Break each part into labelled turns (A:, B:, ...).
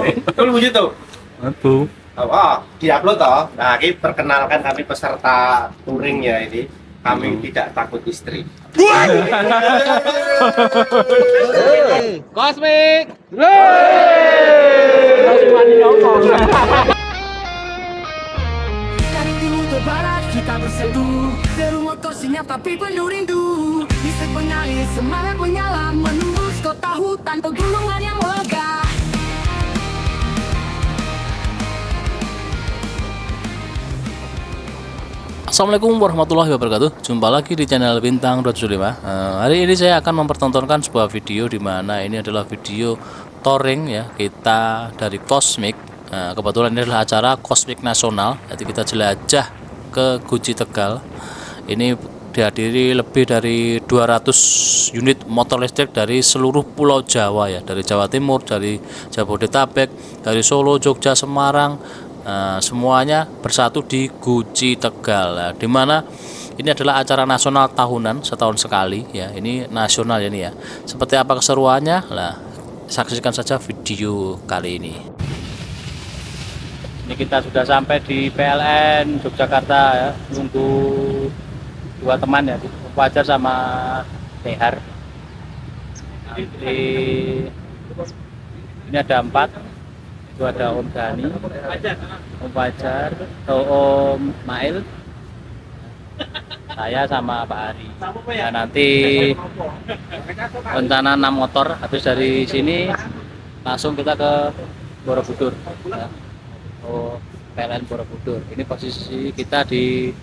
A: Itu lucu tuh.
B: Aduh.
A: Oh, diupload toh. Nah, ini perkenalkan kami peserta touring ya ini. Kami tidak takut istri.
C: Cosmic.
D: Dari timur ke barat kita bersatu, deru motor senyap tapi penuh rindu. Listrik mengalir, semangat menyala, menembus kota hutan pegunungan yang megah.
B: Assalamualaikum warahmatullahi wabarakatuh. Jumpa lagi di channel Bintang 275. Hari ini saya akan mempertontonkan sebuah video di mana ini adalah video touring ya kita dari Cosmic. Kebetulan ini adalah acara Cosmic Nasional. Jadi kita jelajah ke Guci Tegal. Ini dihadiri lebih dari 200 unit motor listrik dari seluruh pulau Jawa ya, dari Jawa Timur, dari Jabodetabek, dari Solo, Jogja, Semarang. Semuanya bersatu di Guci Tegal, di mana ini adalah acara nasional tahunan setahun sekali ya. Ini nasional ini ya. Seperti apa keseruannya? Lah, saksikan saja video kali ini. Ini kita sudah sampai di PLN Yogyakarta ya, nunggu dua teman ya, Fajar sama Tehar. Nanti ini ada 4. Itu ada Om Dani, Om Fajar, Om Mail, saya sama Pak Ari. Nah, nanti rencana 6 motor, habis dari sini langsung kita ke Borobudur ya. Oh, PLN Borobudur. Ini posisi kita di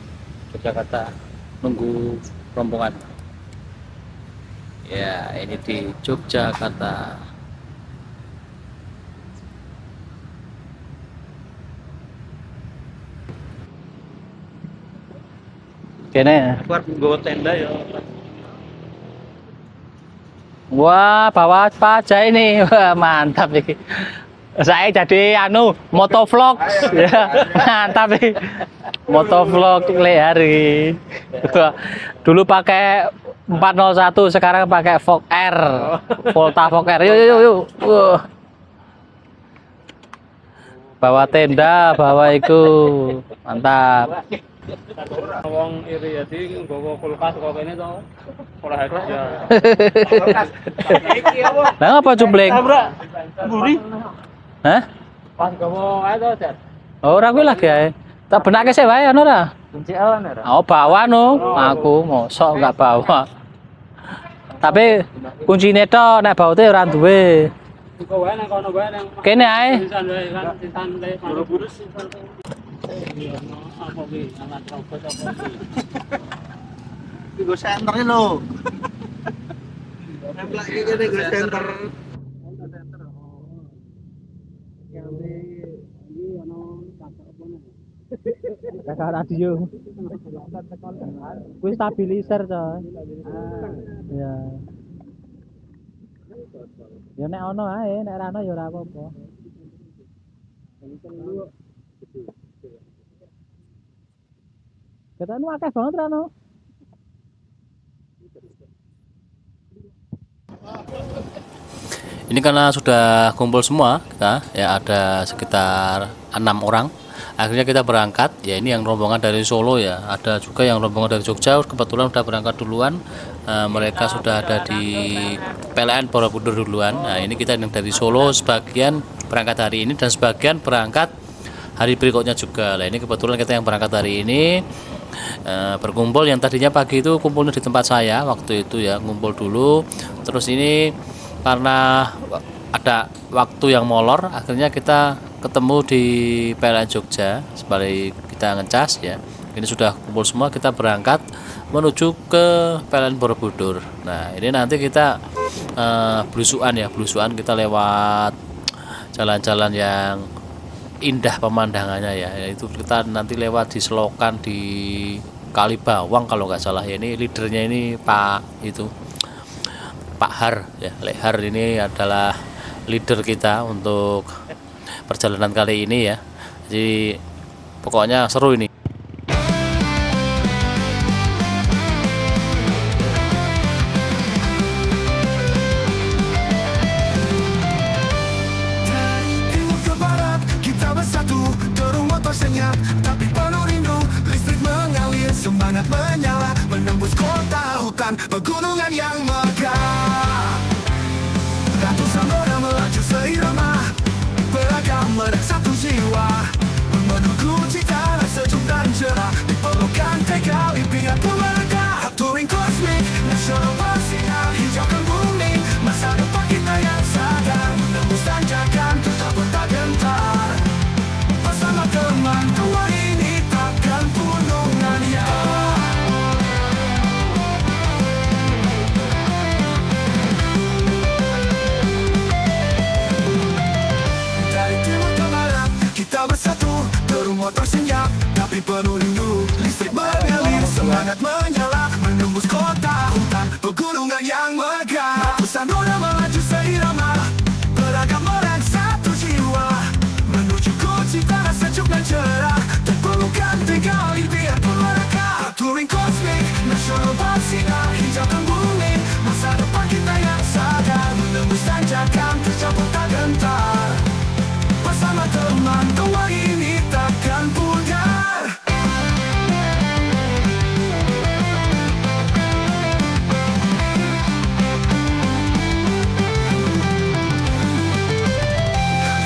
B: Yogyakarta nunggu rombongan ya. Ini di Yogyakarta. Kene
C: Bawa tenda ya.
B: wah, bawa apa aja ini. Wah, mantap ini. Saya jadi motovlog ya. Mantap ini. Motovlog hari. Dulu pakai 401, sekarang pakai Vogue R. Volta Vogue R. Yuk. Bawa tenda, bawa itu. Mantap.
C: Wong iri ya di nggawa kulkas kok kene to. Ora kerja.
B: Lah apa cubleng?
C: Buri.
B: Hah?
C: Pas gawa ae to, Jar.
B: Ora kuwi lagi ae. Tak benake sik wae ono ora?
C: Kunci awan ora.
B: Oh, bawa no. Aku mosok enggak bawa. Tapi kuncine tok nek baute ora duwe.
C: Kok wae nang kono wae nang.
B: Kene ae.
C: Sisan wae kan sisan wae buru-buru sisan. Apa ki anak robot apa ki.
A: Gue senternya lo. Nempel lagi gini gue senter.
B: Kakak radio. Kuwi stabilizer coy. Ya. Ya nek ono ae, nek ora ono ya ora apa-apa. Ketemu akeh banget Rano. Ini karena sudah kumpul semua kita ya, ada sekitar 6 orang. Akhirnya kita berangkat ya. Ini yang rombongan dari Solo ya, ada juga yang rombongan dari Jogja kebetulan sudah berangkat duluan. Mereka sudah ada di PLN Borobudur duluan. Nah, ini kita yang dari Solo sebagian berangkat hari ini dan sebagian berangkat hari berikutnya juga. Nah, ini kebetulan kita yang berangkat hari ini berkumpul. Yang tadinya pagi itu kumpulnya di tempat saya waktu itu ya, ngumpul dulu. Terus ini karena ada waktu yang molor, akhirnya kita ketemu di PLN Jogja sebagai kita ngecas ya. Ini sudah kumpul semua, kita berangkat menuju ke PLN Borobudur. Nah, ini nanti kita belusuan ya, belusuan kita lewat jalan-jalan yang indah pemandangannya ya. Itu kita nanti lewat di selokan di Kali Bawang kalau nggak salah ya. Ini leadernya ini Pak Har ya. Lehar ini adalah leader kita untuk perjalanan kali ini ya. Jadi pokoknya seru ini.
D: yang megah. Ratusan roda melaju seirama, beragam merek satu jiwa, menuju cita sejuk dan cerah. Diperlukan tekad impian pun mereka. Touring kosmik nasional bersinar, hijaukan bumi, masa depan kita yang sadar, menembus tanjakan tetap tak gentar. Bersama teman tua ini takkan punung ya. Dari timur ke barat kita bersatu, derung motor senyap tapi penuh rindu. Listrik mengalir, semangat menyala, menembus kota, hutan, pegunungan yang megah. Ratusan roda melaju seirama, beragam merek satu jiwa, menuju cita sejuk dan cerah. Terperlukan tiga impian pun mereka. Touring kosmik nasional bersinar, hijaukan bumi, masa depan kita yang sadar, menembus tanjakan tercapai tak gentar. Bersama teman tua ini takkan pudar.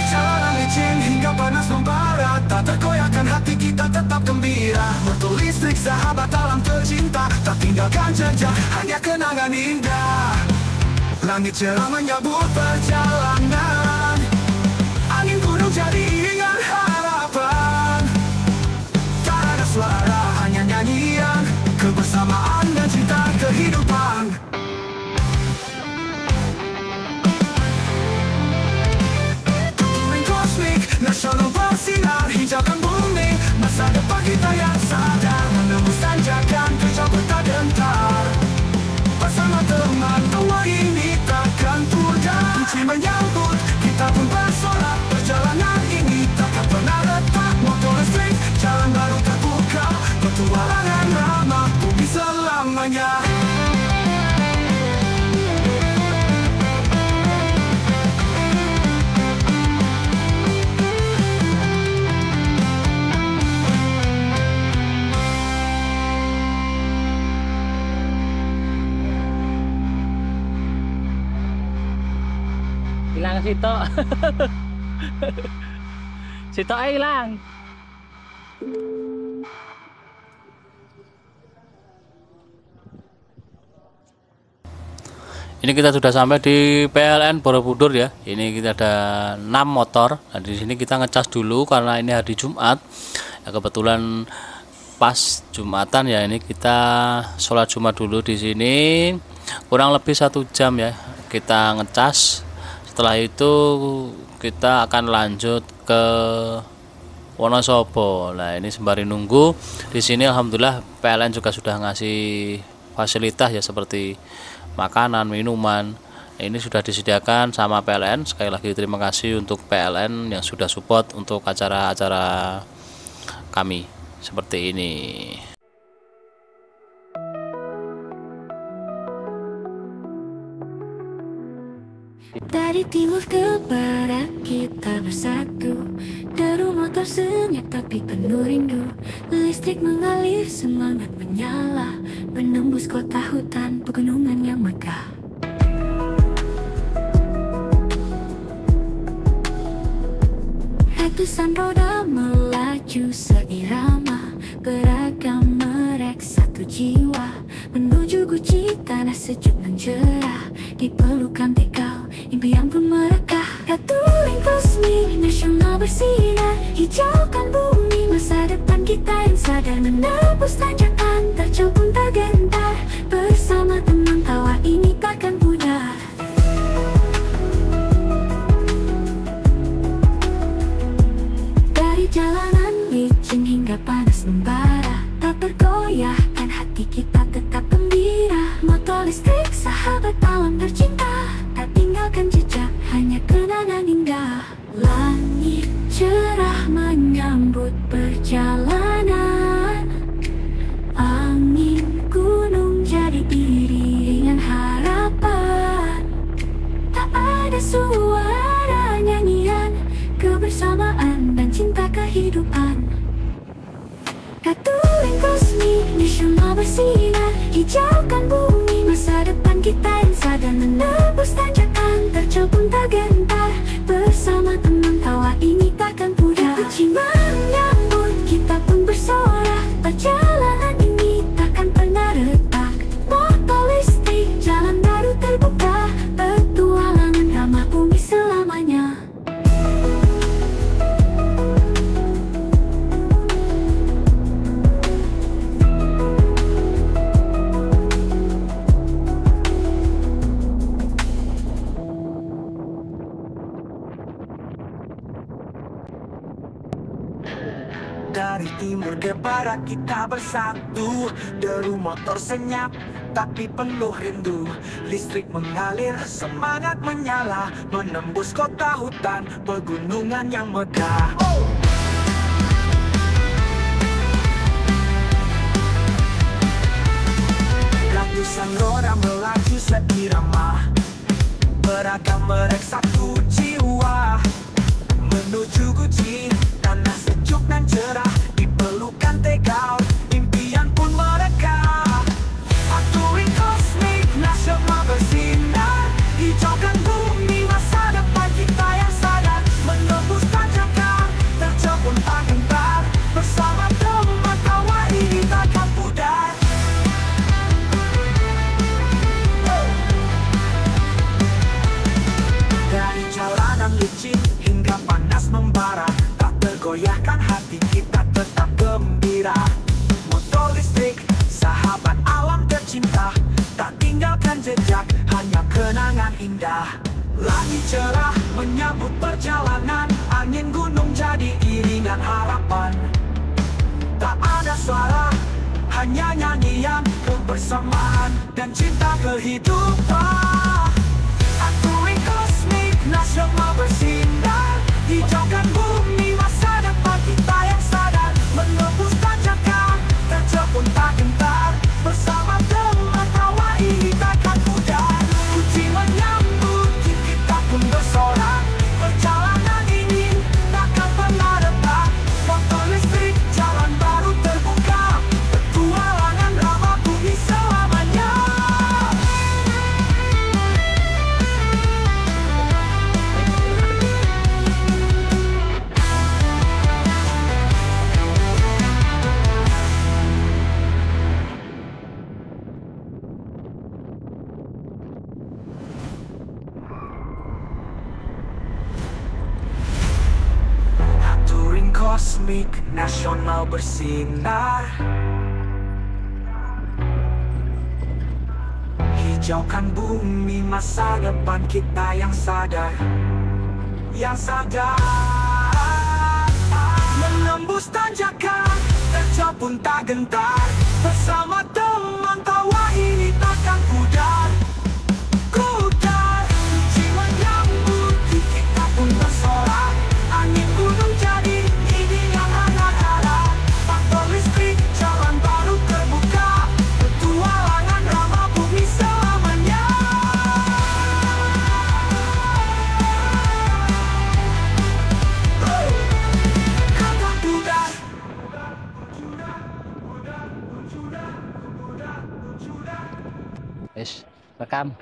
D: Jalanan licin hingga panas membara, tak tergoyahkan hati kita tetap gembira. Motor listrik sahabat dalam tercinta, tak tinggalkan jejak, hanya kenangan indah. Langit cerah menyambut perjalanan, angin gunung jadi ingat harapan. Tak ada suara, hanya nyanyian, kebersamaan dan cinta kehidupan. Touring kosmik nasional bersinar, hijaukan bumi, masa depan kita yang sadar, menembus tanjakan tercapai tak gentar. Bersama teman tua ini takkan pudar. Kunci menyambut, kita pun bersorak, perjalanan ini takkan pernah retak. Motor listrik, jalan baru terbuka, petualangan ramah bumi selamanya.
C: Hilang sitok. Sitoknya hilang.
B: Ini kita sudah sampai di PLN Borobudur ya. Ini kita ada 6 motor. Nah, di sini kita ngecas dulu karena ini hari Jumat. Ya, kebetulan pas Jumatan ya. Ini kita sholat Jumat dulu di sini. Kurang lebih 1 jam ya kita ngecas. Setelah itu kita akan lanjut ke Wonosobo. Nah, ini sembari nunggu di sini alhamdulillah PLN juga sudah ngasih fasilitas ya seperti makanan, minuman. Ini sudah disediakan sama PLN. Sekali lagi terima kasih untuk PLN yang sudah support untuk acara-acara kami seperti ini.
E: Dari timur ke barat kita bersatu, deru motor senyap tapi penuh rindu. Listrik mengalir, semangat menyala, menembus kota, hutan, pegunungan yang megah. Ratusan roda melaju seirama, beragam merek satu jiwa, menuju cita sejuk dan cerah. Diperlukan tekad, impian pun merekah. Touring kosmik nasional bersinar, hijaukan bumi, masa depan kita yang sadar, menembus tanjakan terjauh pun tak gentar. Bersama teman tawa ini takkan pudar. Dari jalanan licin hingga panas membara, tak tergoyahkan hati kita tetap gembira. Motor listrik sahabat alam tercinta, tak tinggalkan jejak, hanya kenangan indah. Langit cerah menyambut perjalanan, angin gunung jadi iringan harapan.
D: Dari timur ke barat kita bersatu. Deru motor senyap tapi penuh rindu. Listrik mengalir, semangat menyala, menembus kota hutan, pegunungan yang megah. Ratusan roda melaju seirama, beragam merek satu jiwa. Menuju Guci, tanah sejuk dan cerah, dipelukan Tegau, impian pun mereka. Aturin kosmik nasional bersinar, hijaukan bumi masa depan kita yang sadar. Menembus tanjakan, terjepun tak gentar, bersama teman kawan ini takkan pudar. Dari jalanan licin hingga panas membara, tak tergoyahkan hati kita tetap gembira. Motor listrik, sahabat alam tercinta, tak tinggalkan jejak, hanya kenangan indah. Langit cerah menyambut perjalanan, angin gunung jadi iringan harapan. Tak ada suara, hanya nyanyian kebersamaan dan cinta kehidupan. Aturin kosmik nasional bersinar, hijaukan bumi masa depan kita yang sadar. Menembus tanjakan, terjepun tak gentar, bersama teman kawan ini takkan pudar. Kunci menyambut, kita pun bersorak, perjalanan ini takkan pernah retak. Motor listrik, jalan baru terbuka, petualangan ramah bumi selamanya. Aturin kosmik nasional bersinar, hijaukan bumi masa depan kita yang sadar. Yang sadar, menembus tanjakan, terjepun tak gentar, bersama teman tawa ini takkan pudar. Pudar, kunci menyambut, kita pun bersorak, angin gunung jadi ini yang hangat harap. Faktor listrik, jalan baru terbuka, petualangan ramah bumi selamanya. Kata pudar,
B: Wis, rekam.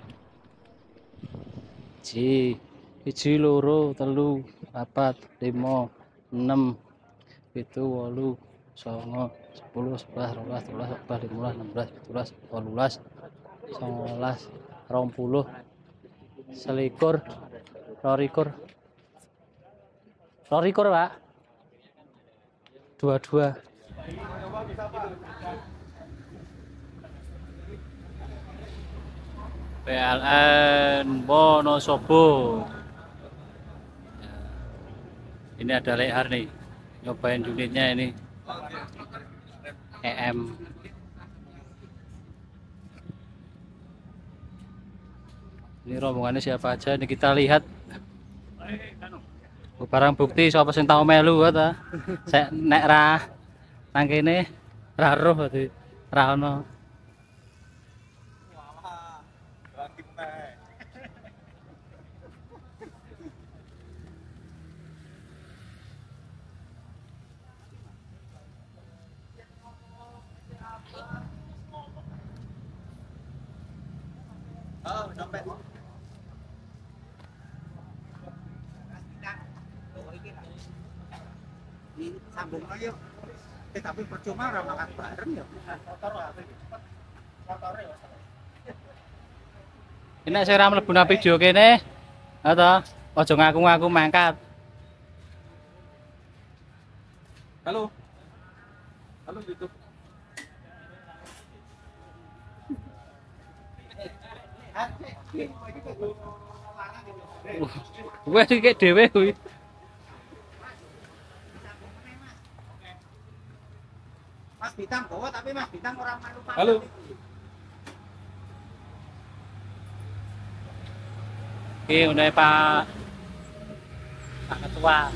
B: Siji, loro, telu, papat, lima, enem, pitu, wolu, songo, 10, 11, 12, 13, 14, 15, 16, 17, 18, 19, 20, 21, 22, Pak. 22. PLN Wonosobo. Ini ada Lehar nih, nyobain unitnya ini EM. Ini rombongannya siapa aja? Ini kita lihat barang bukti siapa sing tau melu ta. Sek nek ra nang kene ra roh dadi ra ono.
A: Oh, dompet. Sambung aja. Tapi percuma orang makan bareng ya.
B: Ini saya ram mlebu nang video kene. Ha to, aja ngaku-ngaku mangkat.
A: Halo. Halo YouTube.
B: Gue iki dhewe kuwi.
F: Bintang bawa tapi Mas Bintang orang malu-malu.
C: Halo. Oke, udah Pak Ketua.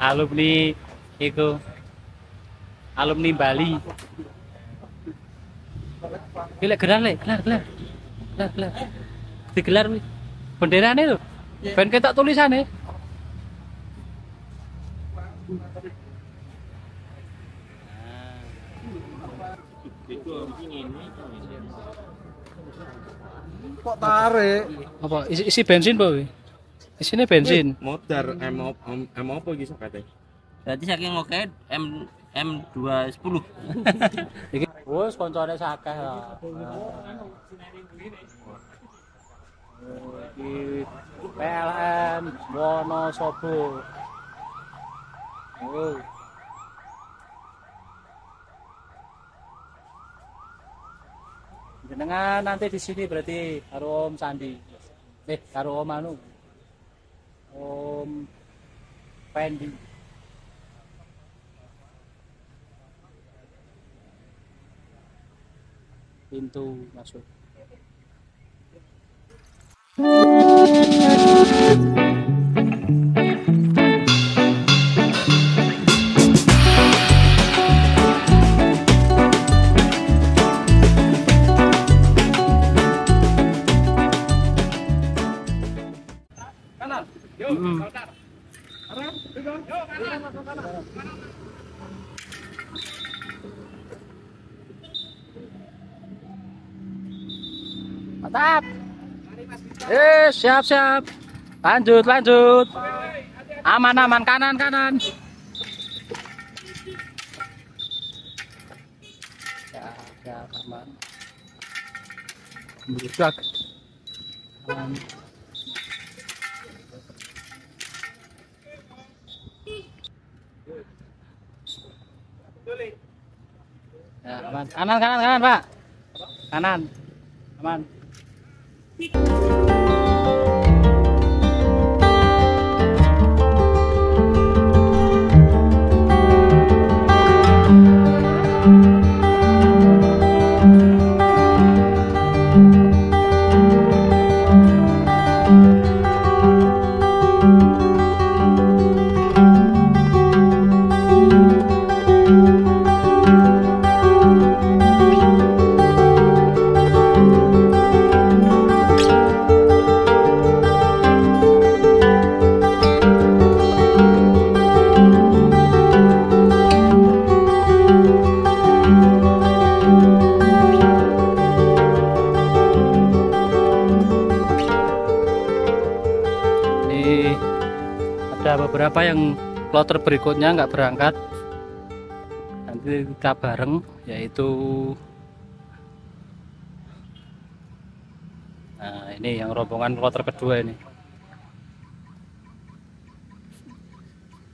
C: Alumni itu alumni Bali. Gila gelar le, gelar. Digelar wih. Benderane lho. Ben ketok tulisane.
F: Kok tarik?
C: Apa isi bensin po wih? Isine bensin.
G: Motor M apa iki sokate?
H: Berarti saking oke M210.
C: Iki wis koncone sakeh lah. Iki PLN Wonosobo. Oh. Jenengan nanti di sini berarti karo Om Sandi. Karo Om anu. Om Pendi. Pintu masuk.
A: Kanan. Yuk, kanan. Kanan. Yuk, kanan.
C: Mantap. Siap. Lanjut. Aman, kanan. Siap, aman. Budak. Aman. Ya, aman. Kanan, Pak. Kanan. Aman. Ada beberapa yang kloter berikutnya nggak berangkat, nanti kita bareng, yaitu nah ini yang rombongan kloter kedua ini.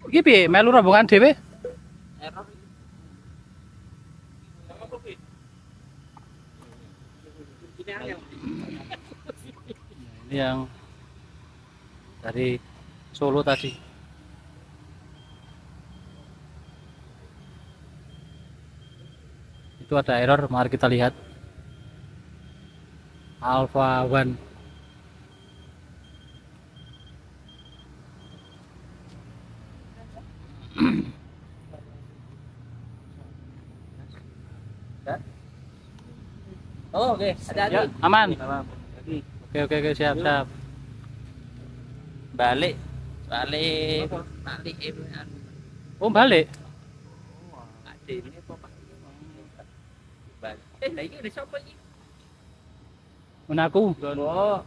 C: Iki piye melu rombongan dhewe? Ini yang dari Solo tadi. Itu ada error, mari kita lihat. Alpha One.
H: Oh, oke.
C: Ya, aman. Oke, siap.
H: Balik.
C: Oh, balik.
H: Ade ini apa Pak? Balik. Lah iki ada sapa iki?
C: Menaku.
H: Oh.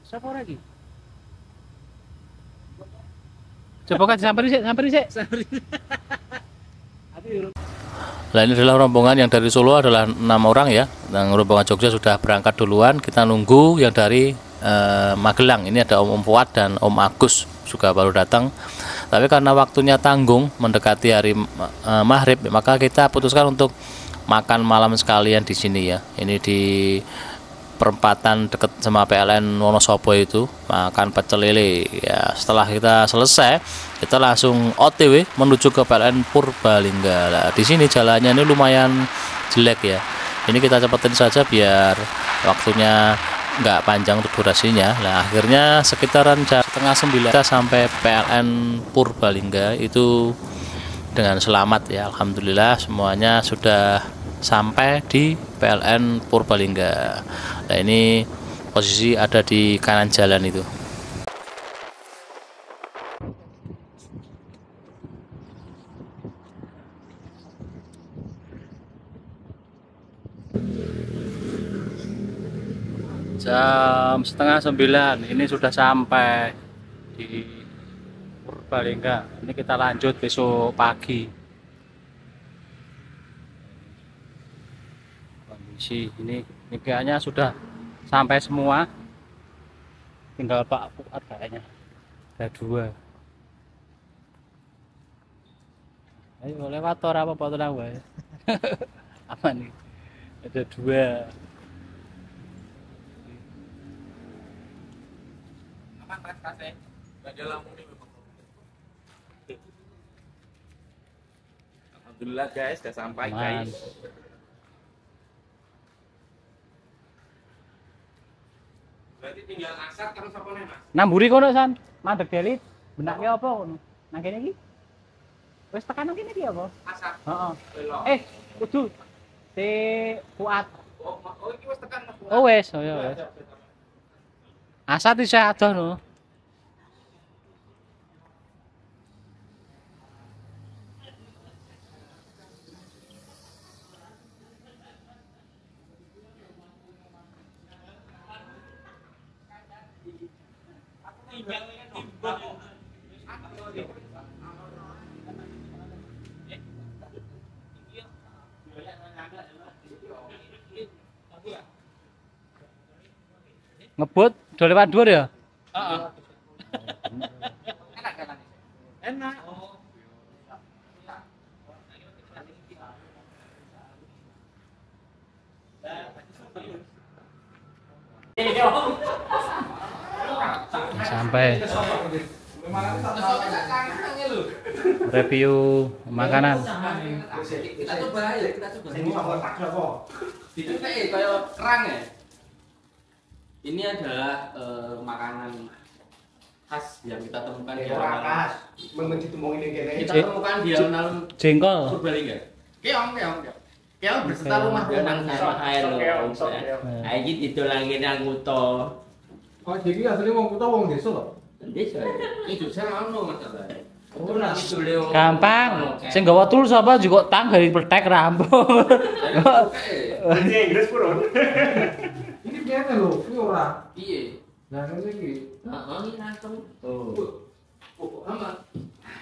H: Sapa lagi?
C: Coba kan samperin sik.
B: Nah, ini adalah rombongan yang dari Solo adalah 6 orang ya. Yang rombongan Jogja sudah berangkat duluan. Kita nunggu yang dari Magelang. Ini ada Om Fuad dan Om Agus juga baru datang. Tapi karena waktunya tanggung mendekati hari maghrib, maka kita putuskan untuk makan malam sekalian di sini ya. Ini di perempatan deket sama PLN Wonosobo itu, makan pecel lele ya. Setelah kita selesai, kita langsung OTW menuju ke PLN Purbalingga. Nah, di sini jalannya ini lumayan jelek ya, ini kita cepetin saja biar waktunya nggak panjang untuk durasinya. Nah, akhirnya sekitaran jam 8:30 kita sampai PLN Purbalingga itu dengan selamat ya, alhamdulillah semuanya sudah sampai di PLN Purbalingga. Nah, ini posisi ada di kanan jalan itu. Jam 8:30 ini sudah sampai di Purbalingga. Ini kita lanjut besok pagi. Ini kayaknya sudah sampai semua, tinggal Pak Fuad kayaknya ada 2. Ayo lewat tor apa Pak tenang wae. Apa nih, ada 2.
G: Aman Mas kasih. Enggak ada lampu nih. Alhamdulillah guys, sudah sampai guys. Berarti tinggal asar terus apa nih Mas?
C: Namburi kono San, mandek delit, benake apa kono? Nang kene iki. Wis tekan nang kene iki apa?
G: Asar.
C: Heeh. Kudu si Fuad.
G: Oh, iki wis tekan Mas.
C: Oh wis, oh ya wis. Asat isih adoh no. Ngebut udah lewat 2 ya?
G: Heeh. Enak.
C: Sampai review makanan.
H: Kita coba ya, kita coba. Itu kayak kerang ya. Ini adalah makanan khas yang kita temukan di alun-alun. Kita temukan di alun-alun
C: Jengkol.
H: Purbalingga. Keong berserta rumah danang sama air loh. Iki didolangin nang kutha.
F: Oh, jadi asli wong kutha wong desa lho.
H: Desa. Itu saya ono masalah. Oh, nang Leo.
C: Gampang. Sing gawa tool sapa juga tang dari petek rampung.
A: Inggris purun.
F: Ini kene lho, iki ora.
H: Piye?
F: Lah ngene iki.
H: Heeh, iki langsung.
C: Oh.
H: Aman.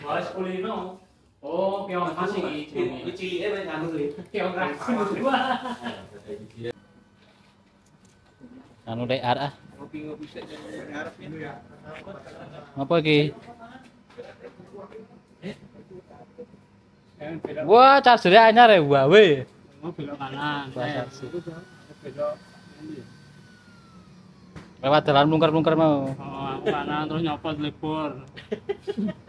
C: Wes kulino. Oh, keong mas iki.
A: Iki wis anu kuwi.
C: Keong ras. Anu dek arah.
G: Ngopi-ngopi sik ngarep ini ya.
C: Apa iki? Wah, chargernya anyar ya, Huawei.
I: Mau belok kanan.
C: Lewat jalan lungker-lungker mau.
I: Oh, aku kanan terus nyopot lebor.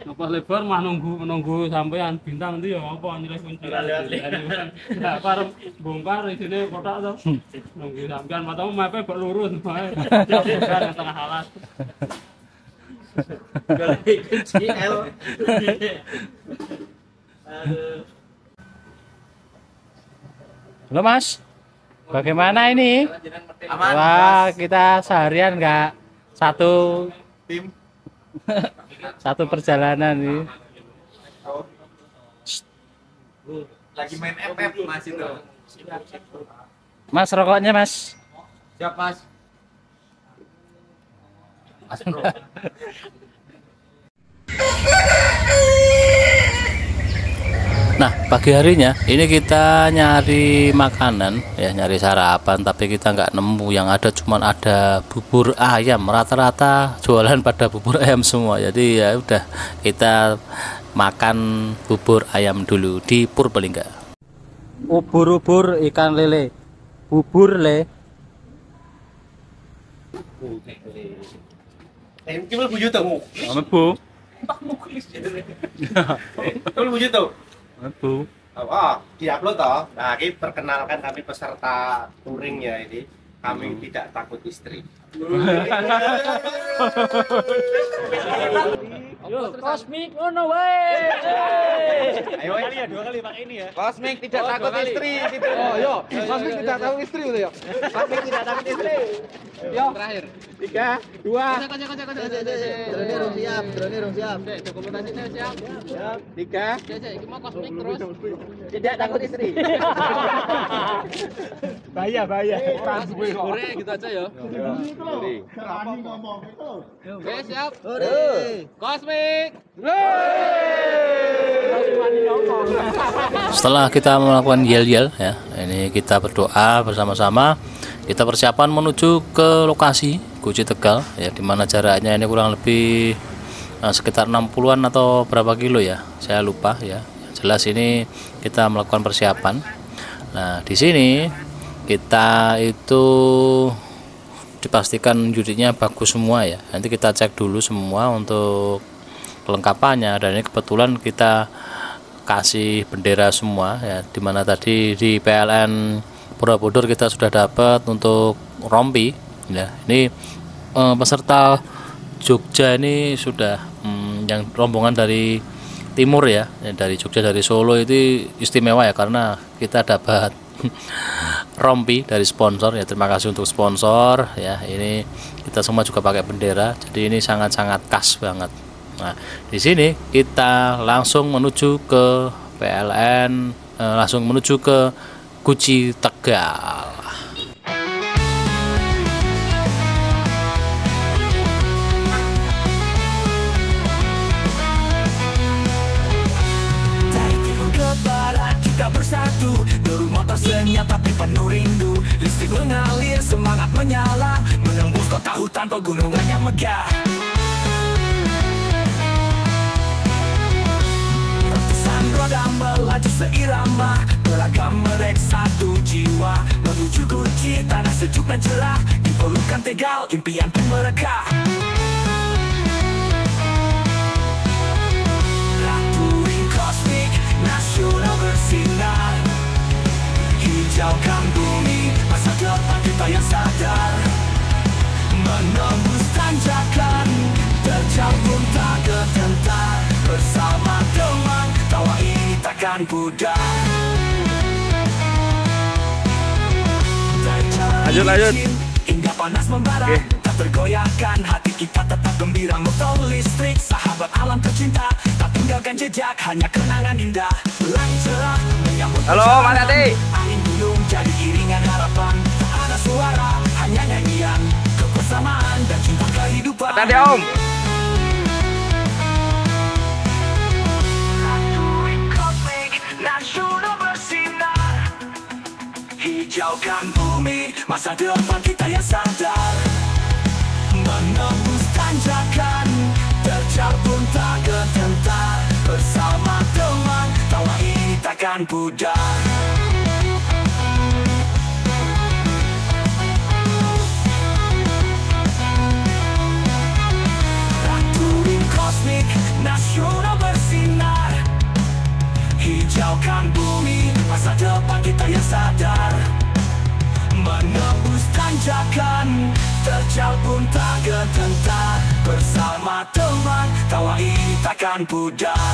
I: Nyopot lebor mah nunggu sampean bintang itu ya apa nilai kunci. Enggak parem bongkar isine kotak to. Nunggu sampean matamu mepe kok lurus bae. Bongkar tengah alas.
H: Kunci L.
C: Halo Mas, bagaimana ini? Wah, kita seharian nggak satu
A: Tim.
C: satu perjalanan nih.
G: Lagi main FF Mas itu.
C: Mas, rokoknya Mas.
G: Siap Mas.
B: Nah, pagi harinya ini kita nyari makanan ya, nyari sarapan, tapi kita nggak nemu. Yang ada cuman ada bubur ayam, rata-rata jualan pada bubur ayam semua. Jadi ya udah, kita makan bubur ayam dulu di Purbalingga.
C: Ubur-ubur ikan lele, bubur le.
A: Ini mlebu YouTube.
B: Mlebu.
A: Mlebu YouTube.
B: Mlebu.
A: Oh, diupload toh. Nah, ini perkenalkan kami peserta touring ya ini. Kami tidak takut istri.
C: Yo, kosmik ngono wae.
A: Ayo kali ya, 2 kali pakai ini ya.
H: Kosmik tidak takut istri gitu.
F: Oh, yo. Kosmik tidak tahu istri itu ya.
H: Kosmik tidak takut istri.
F: Yo.
H: Terakhir.
F: 3, 2.
H: Drone rung siap. Dokumentasinya siap.
F: 3.
H: Iki mau kosmik terus.
F: Tidak takut istri. Bahaya. Orang duwe kok.
H: Gore gitu aja ya. Oke, siap. Kosmik.
B: Setelah kita melakukan yel-yel ya, ini kita berdoa bersama-sama. Kita persiapan menuju ke lokasi Guci Tegal ya, dimana jaraknya ini kurang lebih sekitar 60-an atau berapa kilo ya, saya lupa ya. Jelas ini kita melakukan persiapan. Nah, di sini kita itu dipastikan unitnya bagus semua ya. Nanti kita cek dulu semua untuk kelengkapannya, dan ini kebetulan kita kasih bendera semua ya, dimana tadi di PLN Borobudur kita sudah dapat untuk rompi ya. Ini peserta Jogja ini sudah yang rombongan dari timur ya, dari Jogja, dari Solo itu istimewa ya, karena kita dapat rompi dari sponsor ya. Terima kasih untuk sponsor ya. Ini kita semua juga pakai bendera, jadi ini sangat-sangat khas banget. Nah, di sini kita langsung menuju ke PLN, langsung menuju ke Guci Tegal.
D: Dari timur ke barat kita bersatu, dorong motor senyap tapi penuh rindu. Listrik mengalir, semangat menyala, menembus kota hutan pegunungan yang megah. Ratusan roda melaju seirama, beragam merek satu jiwa, menuju Guci, tanah sejuk dan cerah. Di pelukan Tegal, impian pun merekah. Touring kosmik nasional bersinar, hijaukan bumi, masa depan kita yang sadar. Menembus tanjakan, terjal pun tak gentar. Bersama teman, tawa ini takkan pudar.
G: Lanjut.
D: Hingga panas membara, tak tergoyahkan hati kita tetap gembira. Motor listrik, sahabat alam tercinta, tak tinggalkan jejak, hanya kenangan indah. Langit cerah menyambut.
G: Halo, Mas Ati.
D: Angin gunung jadi iringan harapan. Tak ada suara, hanya nyanyian kebersamaan dan cinta kehidupan.
G: Tadi Om.
D: Touring kosmik nasional bersinar, hijaukan bumi, masa depan kita yang sadar. Menembus tanjakan, terjal pun tak gentar. Bersama teman, tawa ini takkan pudar. Touring kosmik nasional bersinar, hijaukan bumi, masa depan kita yang sadar. Menembus tanjakan, terjal pun tak gentar. Bersama teman, tawa ini takkan pudar.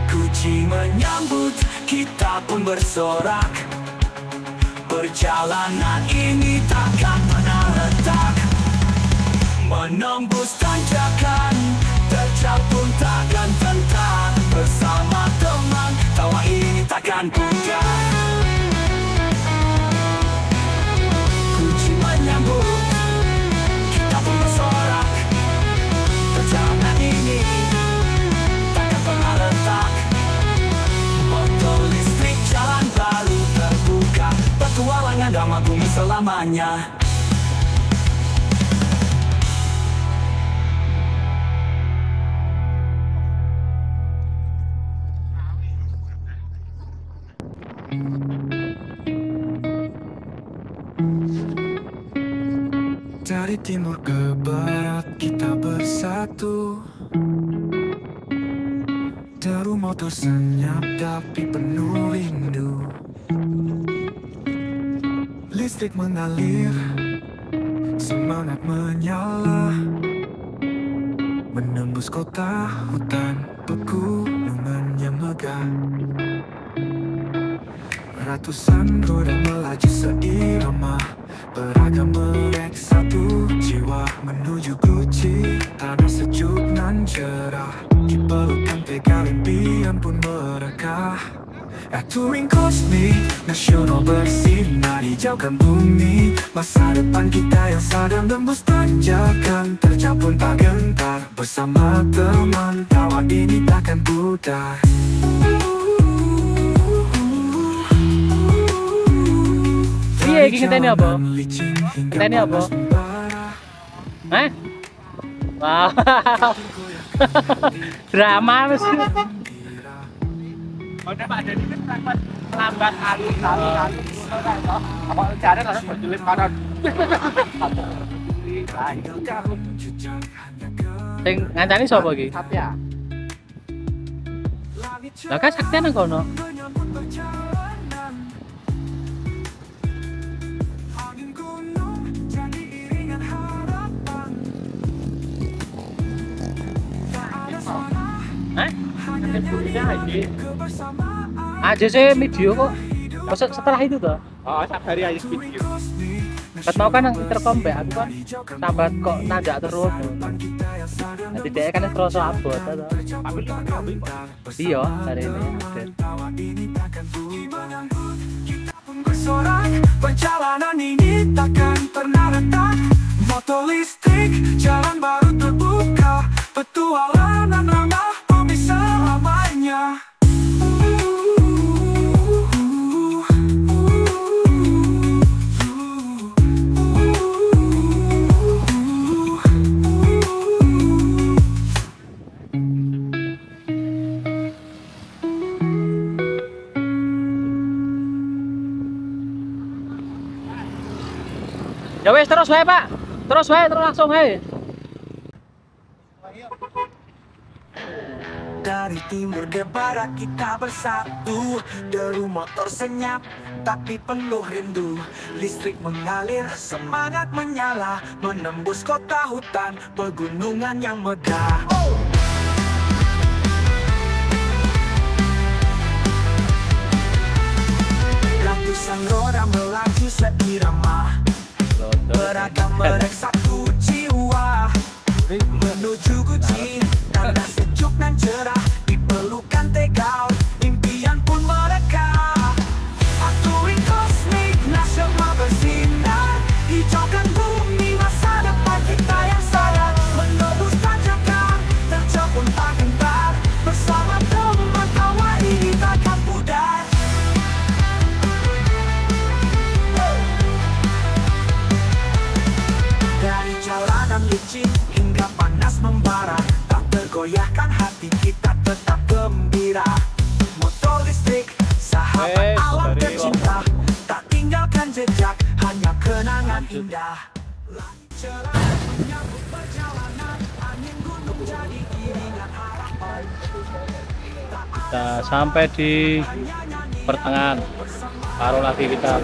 D: Guci menyambut, kita pun bersorak. Perjalanan ini takkan pernah retak. Menembus tanjakan, terjal pun takkan gentar. Bersama teman, tawa ini takkan pudar. Guci menyambut, kita pun bersorak. Perjalanan ini takkan pernah retak. Motor listrik, jalan baru terbuka, petualangan damai bumi selamanya. Dari timur ke barat kita bersatu. Deru motor senyap tapi penuh rindu. Listrik mengalir, semangat menyala, menembus kota, hutan, pegunungan yang megah. Ratusan roda melaju seirama, beragam melek satu jiwa menuju Guci, tanah sejuk nan cerah. Dipelukan tegal impian pun merekah. Touring kosmik nasional bersinar hijaukan bumi. Masa depan kita yang sadar tembus tanjakan, terjang pun tak gentar. Bersama teman tawa ini takkan pudar.
C: Iya, ngenteni apa? Ngenteni apa? Hah? Wow. Drama mas.
F: Udah Pak Dedi kan lambat alus. Apa jare langsung berjulit kanan.
C: Sing ngancani sapa iki?
F: Satya.
C: Lah kan Sakti nang kono. Hah? Aja sih video kok. Maksud setelah itu toh?
F: Oh, sabari aja video.
C: Kat mau kan yang intercom be aku kan sambat kok nandak terus. Nanti dia kan terus abot toh. Iya, hari ini.
D: Perjalanan ini takkan pernah retak. Motor listrik, jalan baru terbuka. Petualangan ramah bumi selamanya.
C: Ya wes terus wae Pak. Terus wae terus langsung wae.
D: Dari timur ke barat kita bersatu. Deru motor senyap tapi penuh rindu. Listrik mengalir, semangat menyala, menembus kota hutan, pegunungan yang megah. Ratusan roda melaju seirama, beragam merek satu jiwa menuju Guci, tanah sejuk dan cerah. Dipelukan tegal impian pun merekah. Touring kosmik nasional bersinar hijaukan bumi. Masa depan kita yang sadar menembus tanjakan, terjang pun tak gentar. Bersama teman tawa ini takkan pudar. Dari jalanan licin hingga panas membara, tak tergoyahkan hati kita tetap gembira. Motor listrik, sahabat alam tercinta, tak tinggalkan jejak, hanya kenangan indah. Langit cerah menyambut perjalanan, angin gunung jadi iringan harapan.
C: Kita sampai di pertengahan. Baru lagi kita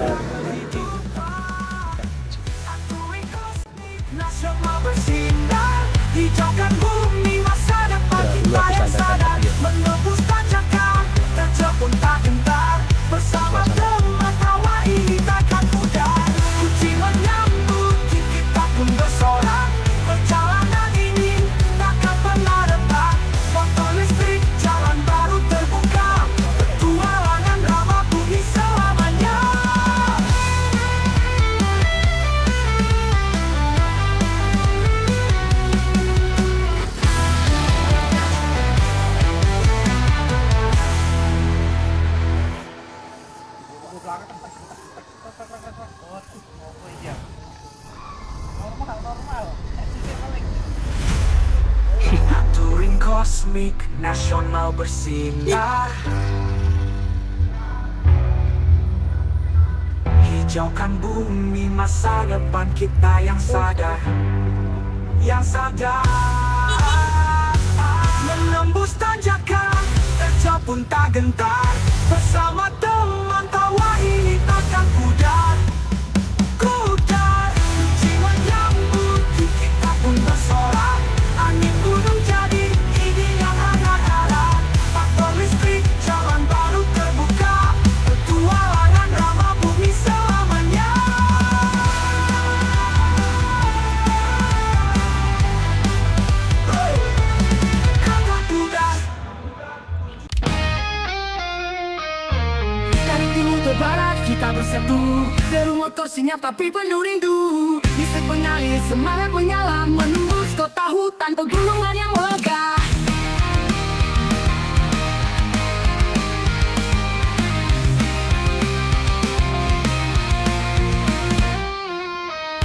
D: Nasional bersinar hijaukan bumi. Masa depan kita yang sadar menembus tanjakan, terjang pun tak gentar. Bersama teman tawa ini takkan pudar. Kunci menyambut kita pun bersorak. Perjalanan ini takkan pernah retak. Motor listrik, jalan baru terbuka. Petualangan ramah bumi selamanya. Touring kosmik nasional bersinar hijaukan bumi, masa depan kita yang sadar. Yang sadar menembus tanjakan, terjauh pun tak gentar. Bersama teman tawa ini takkan pudar. Pudar, jiwa nyambut, kita pun bersorak. Angin gunung jadi ini yang hangat-hangat. Faktor listrik, jalan baru terbuka. Petualangan ramah bumi selamanya. Kata pudar. Dari timur ke barat kita bersatu. Deru motor senyap tapi penuh rindu. Listrik mengalir, semangat menyala, menembus kota hutan pegunungan yang megah.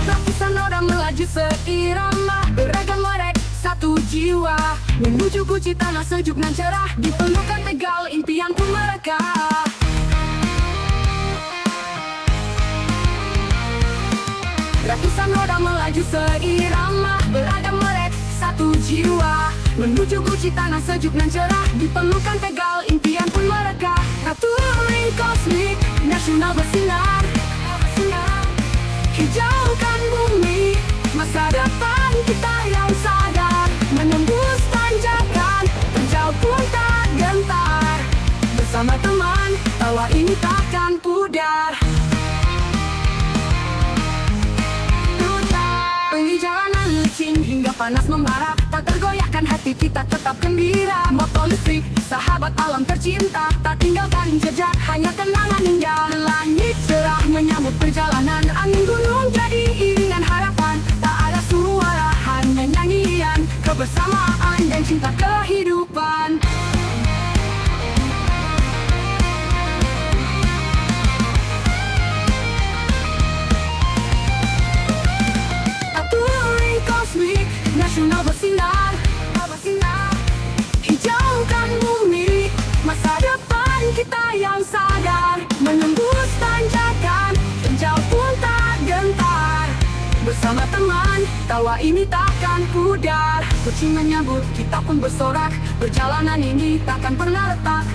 D: Ratusan orang melaju seirama, beragam merek satu jiwa, menuju guci tanah sejuk nan cerah. Dipelukan Tegal, impian pun mereka. Ratusan roda melaju seirama, beragam merek satu jiwa, menuju guci tanah sejuk nan cerah. Dipelukan Tegal, impian pun mereka. Touring kosmik nasional bersinar. Hijaukan bumi, masa depan kita yang sadar. Menembus tanjakan, terjauh pun tak gentar. Bersama teman, tawa ini takkan pudar. Perjalanan licin hingga panas membara, tak tergoyahkan hati kita tetap gembira. Motor listrik, sahabat alam tercinta, tak tinggalkan jejak, hanya kenangan indah. Langit cerah menyambut perjalanan, angin gunung jadi iringan harapan. Tak ada suara, hanya nyanyian kebersamaan dan cinta kehidupan. Touring kosmik nasional bersinar. Hijaukan bumi, masa depan kita yang sadar. Menembus tanjakan, terjauh pun tak gentar. Bersama teman, tawa ini takkan pudar. Kucing menyambut, kita pun bersorak. Perjalanan ini takkan pernah retak.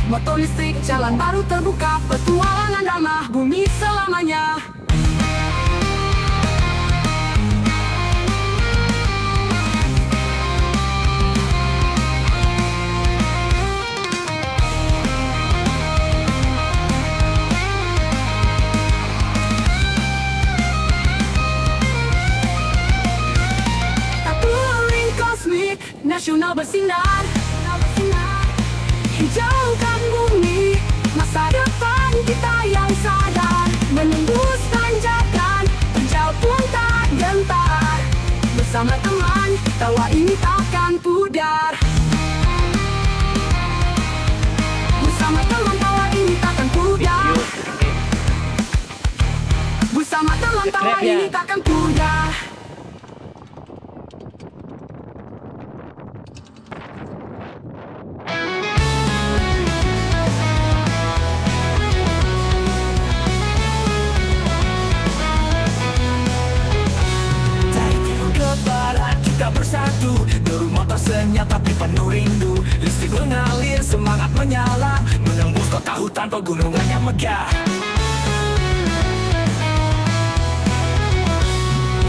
D: Motor listrik, jalan baru terbuka. Petualangan ramah bumi selamanya. Nasional bersinar. Hijaukan bumi, masa depan kita yang sadar. Menembus tanjakan, terjauh pun tak gentar. Bersama teman, tawa ini takkan pudar. Bersama teman, tawa ini takkan pudar. Bersama teman, tawa ini takkan pudar. Bersatu, deru motor senyap tapi penuh rindu. Listrik mengalir, semangat menyala, menembus kota hutan pegunungan yang megah.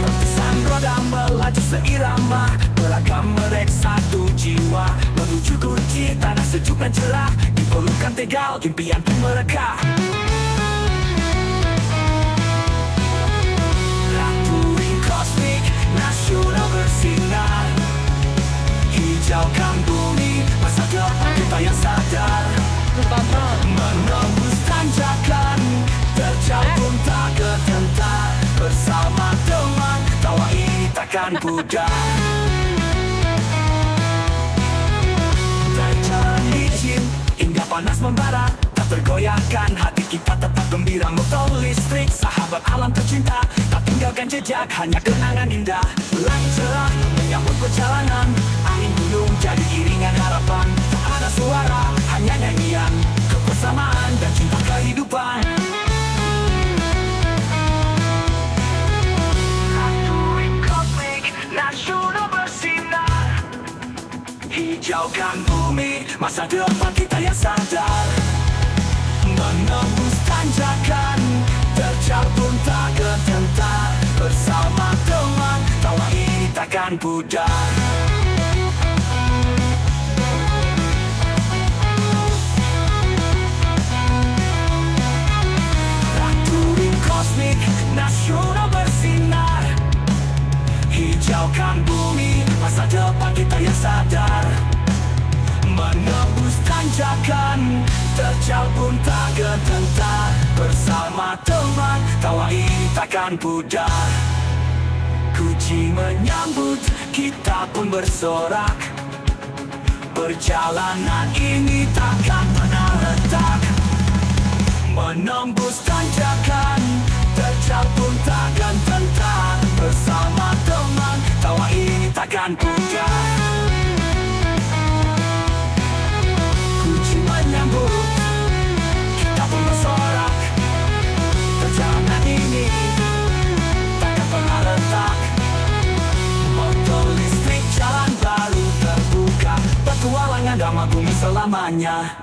D: Ratusan roda melaju seirama, beragam merek satu jiwa, menuju guci tanah sejuk dan cerah. Dipelukan Tegal, impian pun mereka. Touring kosmik nasional bersinar. Hijaukan bumi, masa depan kita yang sadar. Menembus tanjakan, terjauh pun tak gentar. Bersama teman, tawa ini takkan pudar. Jalan licin, hingga panas membara, tak tergoyahkan hati kita tetap gembira. Motor listrik, sahabat alam tercinta, tak tinggalkan jejak, hanya kenangan indah. Langit cerah menyambut perjalanan, angin gunung jadi iringan harapan. Tak ada suara, hanya nyanyian kebersamaan dan cinta kehidupan. hijaukan bumi, masa depan kita yang sadar. Menembus tanjakan, terjal pun tak gentar. Bersama teman, tawa ini takkan pudar. Touring kosmik nasional bersinar, hijaukan bumi, masa depan kita yang sadar. Menembus tanjakan, terjal pun tak gentar. Bersama teman, tawa ini takkan pudar. Kunci menyambut, kita pun bersorak. Perjalanan ini takkan pernah retak. Menembus tanjakan, terjal pun takkan gentar. Bersama teman, tawa ini takkan pudar. Kunci menyambut, kita pun bersorak. Perjalanan ini takkan pernah retak. Motor listrik, jalan baru terbuka. Petualangan damai bumi selamanya.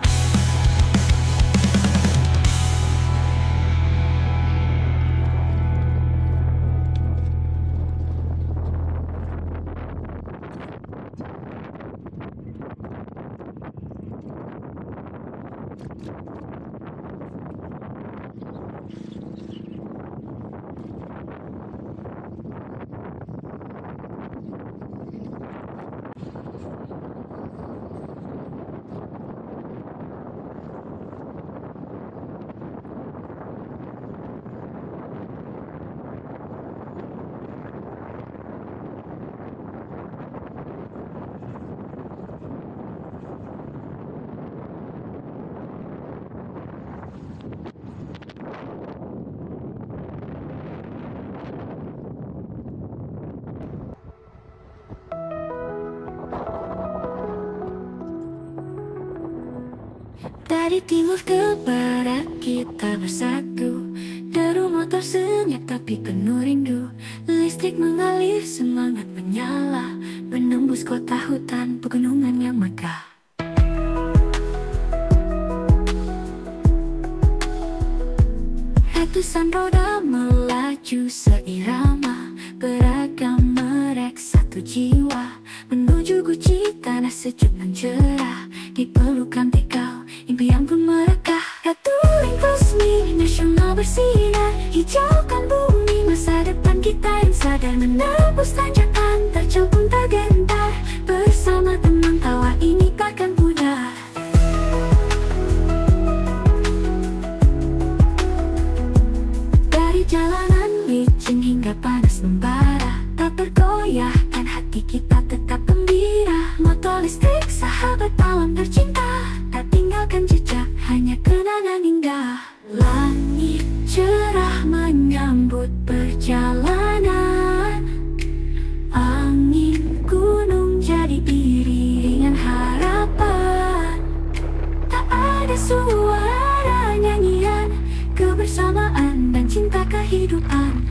E: Dari timur ke barat kita bersatu. Deru motor senyap tapi penuh rindu. Listrik mengalir, semangat menyala. Menembus kota hutan, pegunungan yang megah. Ratusan roda melaju seirama. Beragam merek satu jiwa. Menuju guci tanah sejuk dan cerah. Di pelukan tekal, impian pun merekah. Touring kosmik nasional bersinar, hijaukan bumi, masa depan kita yang sadar. Menembus tanjakan, terjal pun tak gentar. Bersama teman, tawa ini takkan pudar. Dari jalanan licin hingga panas membara, tak tergoyahkan hati kita tetap gembira. Motor listrik sahabat alam tercinta, tak tinggalkan jejak, hanya kenangan indah. Langit cerah menyambut perjalanan. Angin gunung jadi iringan harapan. Tak ada suara nyanyian, kebersamaan dan cinta kehidupan.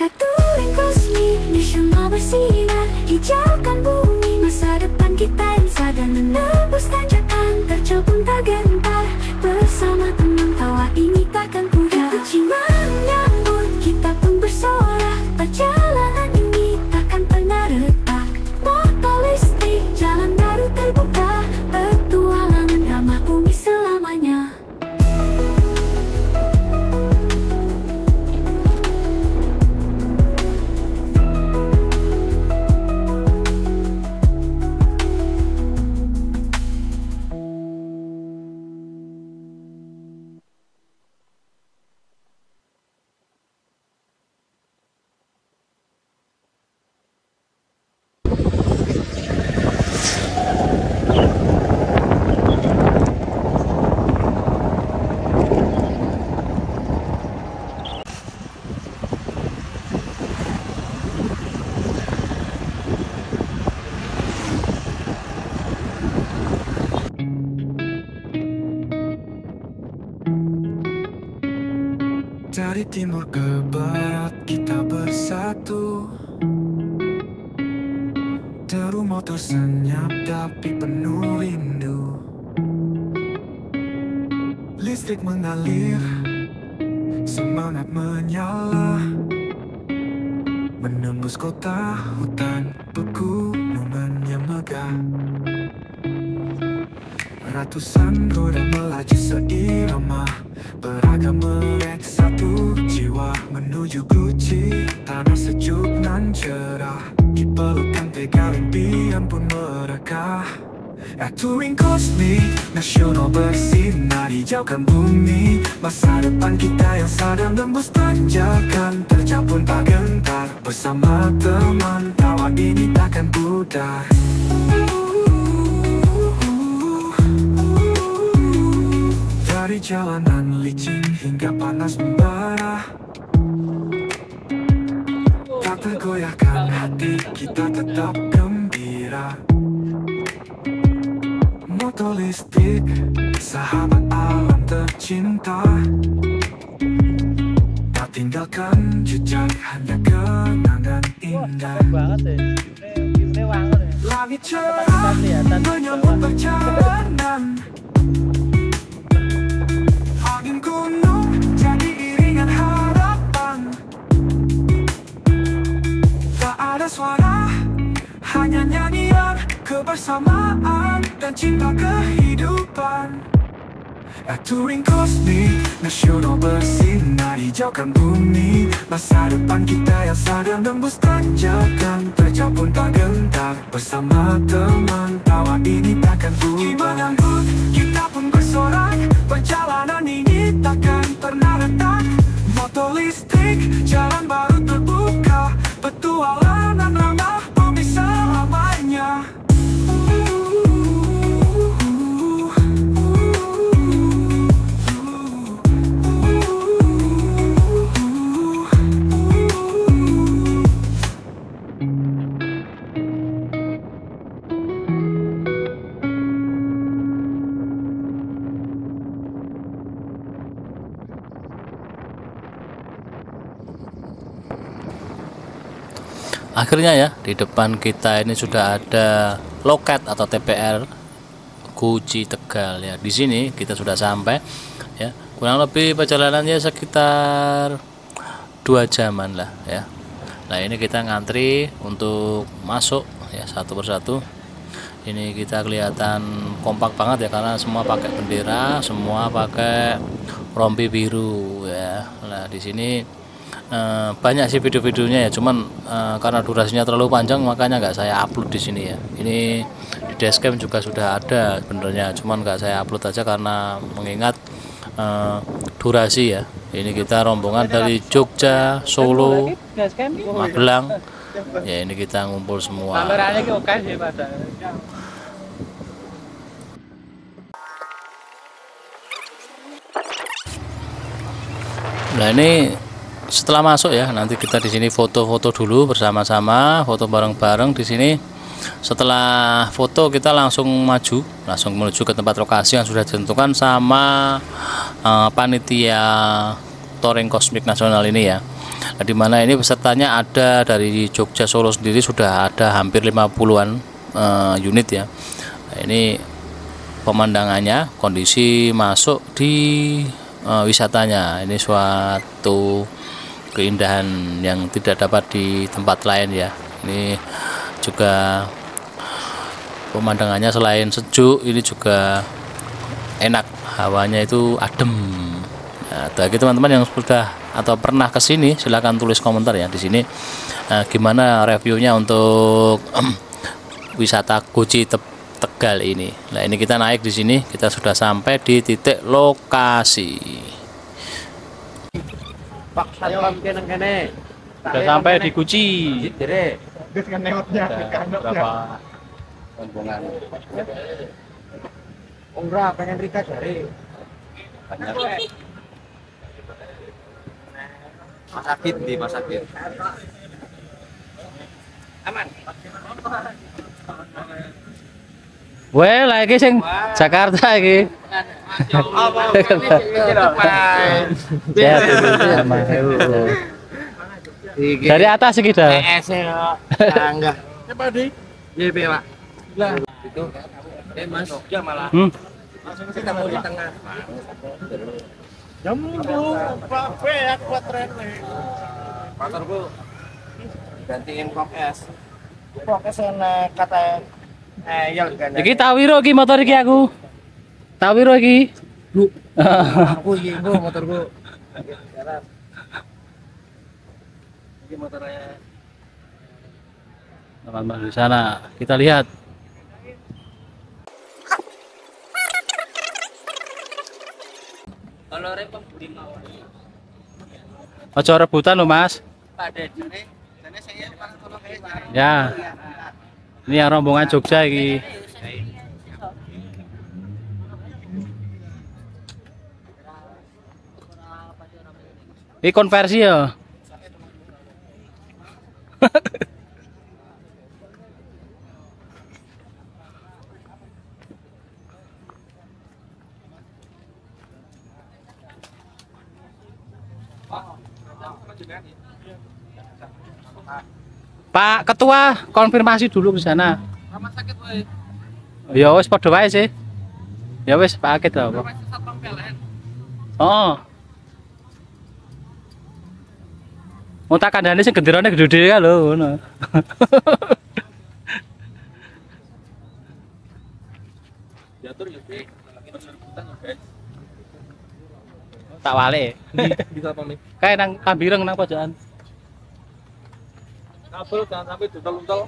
E: Touring kosmik nasional bersinar, hijaukan bumi, masa depan kita yang sadar. Menembus tanjakan, terjal pun tak gentar. Bersama teman, tawa ini takkan pudar. Kunci menyambut, kita pun bersorak. Perjalanan ini takkan pernah retak. Motor listrik, jalan baru terbuka. Petualangan ramah bumi selamanya.
D: Dari timur ke barat kita bersatu. Deru motor senyap tapi penuh rindu. Listrik mengalir, semangat menyala, menembus kota, hutan, pegunungan yang megah. Ratusan roda melaju seirama, beragam melek satu jiwa menuju Guci, tanah sejuk nan cerah. Di pelukan tegar impian pun merekah. Touring kosmik nasional bersinar hijaukan bumi. Masa depan kita yang sadar tembus tanjakan, terjal pun tak gentar. Bersama teman tawa ini takkan pudar. Dari jalanan licin hingga panas membara, tak tergoyahkan hati, kita tetap gembira. Motor listrik, sahabat alam tercinta, tak tinggalkan jejak, hanya kenangan indah. Langit cerah menyambut perjalanan, angin gunung jadi iringan harapan. Tak ada suara, hanya nyanyian kebersamaan dan cinta kehidupan. Touring kosmik nasional bersinar hijaukan bumi. Masa depan kita yang sadar tembus tanjakan, terjal pun tak gentar. Bersama teman tawa ini takkan pudar. Kita pun bersorak, perjalanan ini takkan pernah retak. Motor listrik, jalan baru terbuka, petualangan ramah bumi selamanya.
B: Akhirnya ya, di depan kita ini sudah ada loket atau TPR Guci Tegal ya. Di sini kita sudah sampai ya. Kurang lebih perjalanannya sekitar 2 jaman lah ya. Nah, ini kita ngantri untuk masuk ya satu persatu. Ini kita kelihatan kompak banget ya, karena semua pakai bendera, semua pakai rompi biru ya. Nah, di sini banyak sih video-videonya ya, cuman karena durasinya terlalu panjang makanya nggak saya upload di sini ya. Ini di dashcam juga sudah ada sebenarnya, cuman nggak saya upload aja karena mengingat durasi ya. Ini kita rombongan dari Jogja, Solo, Magelang ya. Ini kita ngumpul semua. Nah, ini setelah masuk ya, nanti kita di sini foto-foto dulu bersama-sama, foto bareng-bareng di sini. Setelah foto kita langsung menuju ke tempat lokasi yang sudah ditentukan sama panitia Touring Kosmik Nasional ini ya. Nah, dimana ini pesertanya ada dari Jogja, Solo sendiri sudah ada hampir 50-an unit ya. Nah, ini pemandangannya, kondisi masuk di wisatanya, ini suatu keindahan yang tidak dapat di tempat lain ya. Ini juga pemandangannya selain sejuk, ini juga enak, hawanya itu adem. Nah, bagi teman-teman yang sudah atau pernah ke sini, silahkan tulis komentar ya di sini gimana reviewnya untuk wisata Guci Tegal ini. Nah, ini kita naik di sini, kita sudah sampai di titik lokasi.
C: Pak, saya kene.
I: Sudah sampai di Guci.
B: Berapa rombongan?
C: Ora pengen Rika dari.
H: Masakit di masakit.
C: Aman.
B: Weh, lagi sing Jakarta iki. Dari atas iki dah.
C: Enggak.
H: Iya, Pak. Lah, itu. Mas, Jogja malah. Langsung kita mau di tengah.
A: Jam Pak B ya kuat rene.
H: Motorku gantiin kok es.
A: Pokoknya sana kata ya kan.
B: Iki Tawiro iki motor iki aku. Tawiro iki.
H: Lu. Aku iki motorku. Ini motornya.
B: Teman-teman di sana kita lihat.
H: Kalau repot di bawah.
B: Ojo rebutan lo Mas.
H: Pak Dede. Sana saya paling tolong
B: Ya. Ini yang rombongan Jogja iki. Ini konversi ya. Pak Ketua, konfirmasi dulu ke sana.
H: Rumah sakit woy.
B: Ya wis padha wae sih. Ya wis paket lah kok.
H: Satpam PLN.
B: Oh. Mau tak kandhane sing genderane gede-gede ka lho ngono.
H: Diatur ya, Pak.
B: Tak wale.
H: Di Satpam iki.
B: Kae nang Kambireng nang pojokan.
H: Kabel jangan sampai dudel-dudel.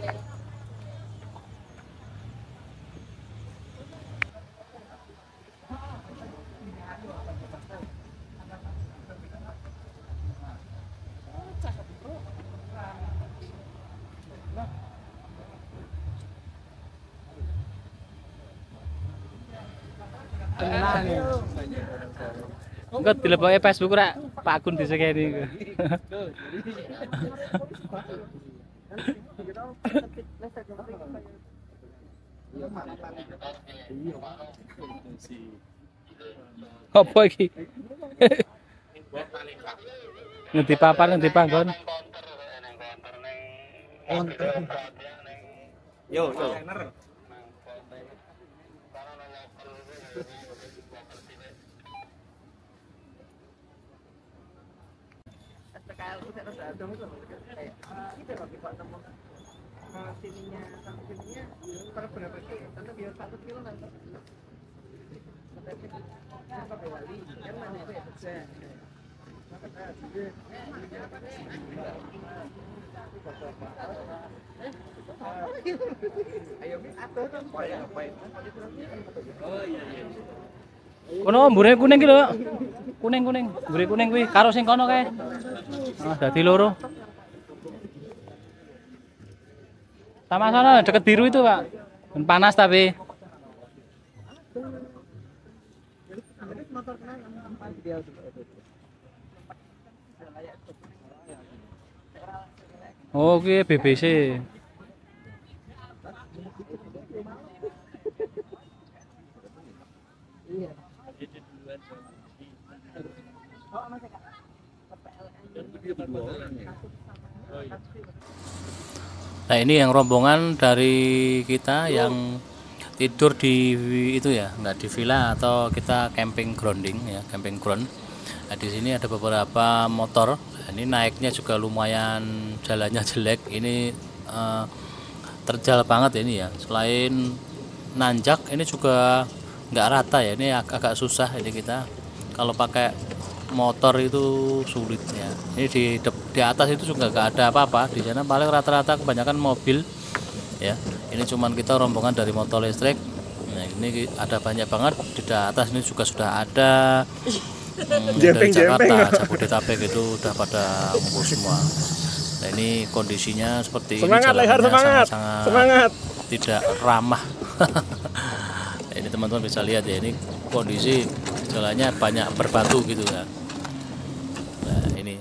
B: Enggak dilebokke Facebook rak Pak Akun disekeni. Apa iki? Ngendi papan ngendi panggon?
A: Yo.
B: Kono mbure kuning ki lho. Kuning-kuning, mbure kuning kuwi karo sing kono kae. Ah, dadi loro. Sama sana deket biru itu, Pak. Dan panas tapi. Oh, kuwi BBC. Nah ini yang rombongan dari kita yang tidur di itu ya, nggak di villa atau kita camping grounding ya, camping ground. Nah di sini ada beberapa motor. Nah, ini naiknya juga lumayan jalannya jelek. Ini terjal banget ini ya. Selain nanjak, ini juga nggak rata ya. Ini agak susah ini kita. Kalau pakai motor itu sulit ya. Ini di atas itu juga nggak ada apa-apa. Di sana paling rata-rata kebanyakan mobil ya. Ini cuman kita rombongan dari motor listrik. Nah ini ada banyak banget. Di atas ini juga sudah ada dari Jakarta, Jabodetabek itu udah pada ngumpul semua. Nah ini kondisinya seperti
A: semangat,
B: ini, jalannya
A: semangat
B: tidak ramah. Ini teman-teman bisa lihat ya, ini kondisi jalannya banyak berbatu gitu kan. Nah ini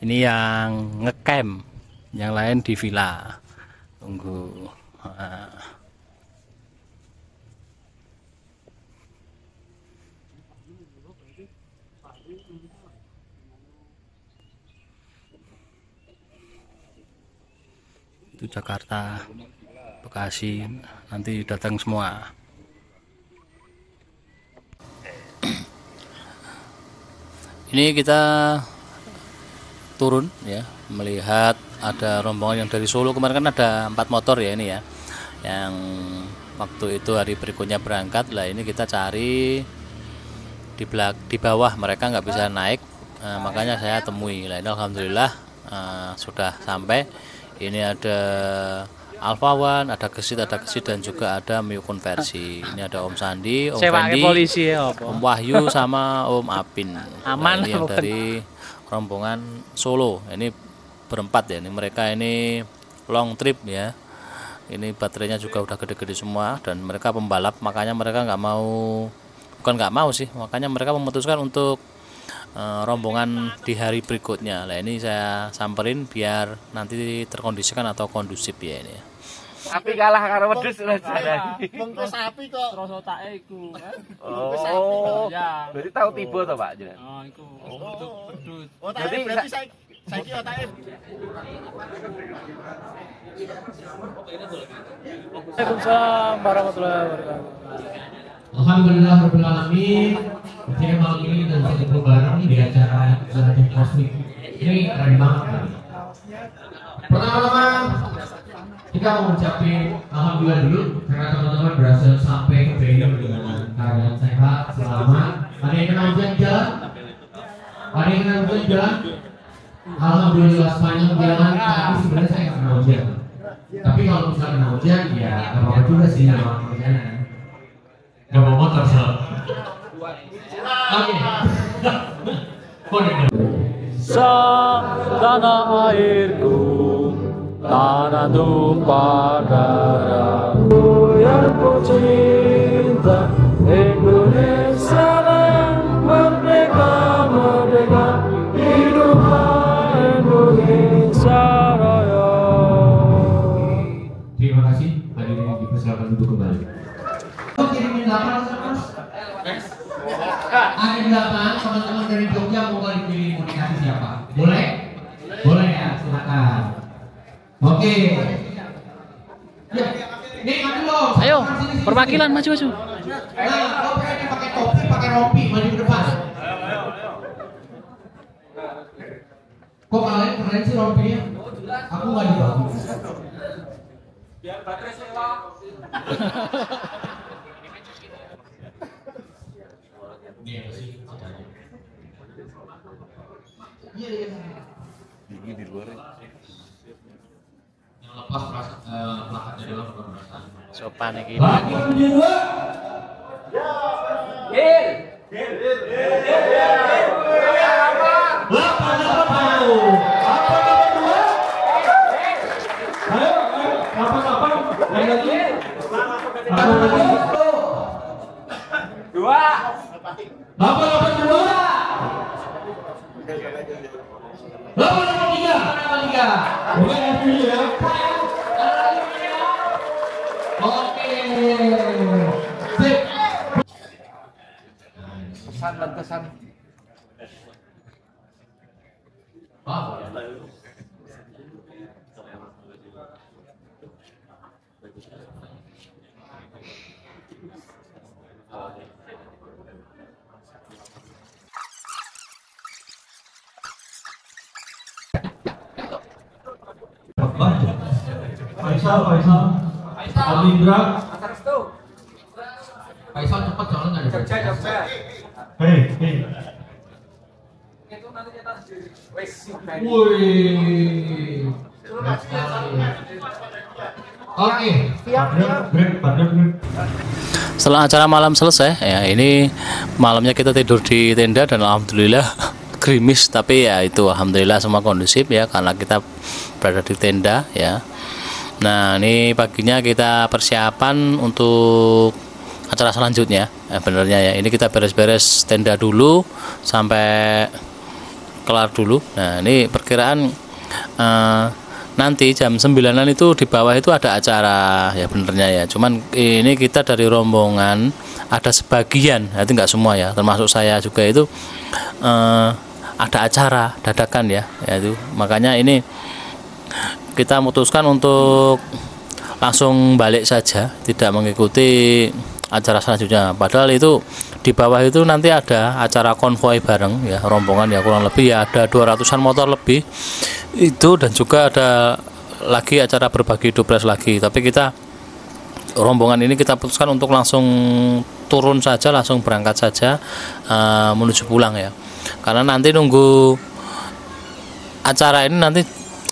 B: Ini yang ngecamp, yang lain di villa. Tunggu. Itu Jakarta, Bekasi, nanti datang semua. Ini kita turun ya, melihat ada rombongan yang dari Solo. Kemarin kan ada 4 motor ya ini ya, yang waktu itu hari berikutnya berangkat. Lah ini kita cari di bawah, mereka nggak bisa naik, makanya saya temui. Lah ini alhamdulillah sudah sampai. Ini ada Alpha One, ada Gesit dan juga ada Mio Konversi. Ini ada Om Sandi, Om Fendi,
C: polisi ya,
B: Om Wahyu sama Om Apin.
C: Aman.
B: Nah, ini yang dari rombongan Solo. Ini berempat ya. Ini mereka ini long trip ya. Ini baterainya juga udah gede-gede semua dan mereka pembalap, makanya mereka bukan nggak mau sih, makanya mereka memutuskan untuk rombongan di hari berikutnya. Nah ini saya samperin biar nanti terkondisikan atau kondusif ya ini.
F: Sapi kalah karo wedhus rasane.
A: Mengko sapi kok.
I: Terus otake iku kan.
F: Oh.
I: Ya.
F: Berarti tahu tiba to, Pak jenengan.
I: Oh, iku. Untuk pedus.
A: Berarti saiki otake.
C: Waalaikumsalam warahmatullahi wabarakatuh.
J: Alhamdulillah rabbil alamin. Akhirnya malam ini kita bisa kumpul bareng di acara Zatim Kosmik. Ini keren banget. Pertama-tama kita mau ucapin alhamdulillah dulu karena teman-teman berhasil sampai ke venue dengan keadaan sehat, selamat. Ada yang kena hujan jalan? Ada yang kena hujan jalan? Alhamdulillah sepanjang jalan tadi sebenarnya saya nggak kena hujan. Tapi kalau misalnya kena hujan ya nggak apa-apa juga sih kalau hujanan. Nggak mau motor soal. Oke.
C: Tanah airku, tanah tumpah darahku yang ku cinta, Indonesia yang merdeka, merdeka, hiduplah Indonesia Raya.
J: Terima kasih, hadirin dipersilakan duduk kembali. Kirimin 8 Mas. Ada 8 teman-teman dari Jogja mau dipilih komunikasi siapa? Boleh? Boleh ya, silakan. Oke. Ya, nih maju loh.
C: Ayo, perwakilan maju.
J: Nah, kau pengen pakai topi, pakai rompi, maju ke depan. Kok kalian keren sih rompinya? Aku nggak dibantu.
F: Biar baterai sewa.
J: Ini di luar. Yang lepas plakatnya adalah perasaan.
B: Sopan iki.
J: Lagi berdua.
F: Gil.
J: Lapan tahu. Apa nomor 2? Ayo, kapan? Lagi. Apa lagi?
F: 2.
J: Apa nomor 2? Nomor 3. Bukan yang ini ya. Oke. Sip.
F: Pesan.
J: Faisal. Alindra.
F: Faisal
J: cepat soalnya nggak ada.
F: Jogja.
J: Hei.
F: Itu nanti kita wes.
J: Wih. Oke.
B: Setelah acara malam selesai ya, ini malamnya kita tidur di tenda dan alhamdulillah gerimis, tapi ya itu alhamdulillah semua kondusif ya karena kita berada di tenda ya. Nah ini paginya kita persiapan untuk acara selanjutnya ya, benernya ya ini kita beres-beres tenda dulu sampai kelar dulu. Nah ini perkiraan nanti jam 9-an itu di bawah itu ada acara ya benernya ya. Cuman ini kita dari rombongan ada sebagian, itu nggak semua ya, termasuk saya juga itu ada acara dadakan ya itu. Makanya ini kita memutuskan untuk langsung balik saja, tidak mengikuti acara selanjutnya. Padahal itu di bawah itu nanti ada acara konvoi bareng ya, rombongan ya kurang lebih ya ada 200-an motor lebih itu, dan juga ada lagi acara berbagi duples lagi. Tapi kita rombongan ini kita putuskan untuk langsung turun saja, langsung berangkat saja menuju pulang ya. Karena nanti nunggu acara ini nanti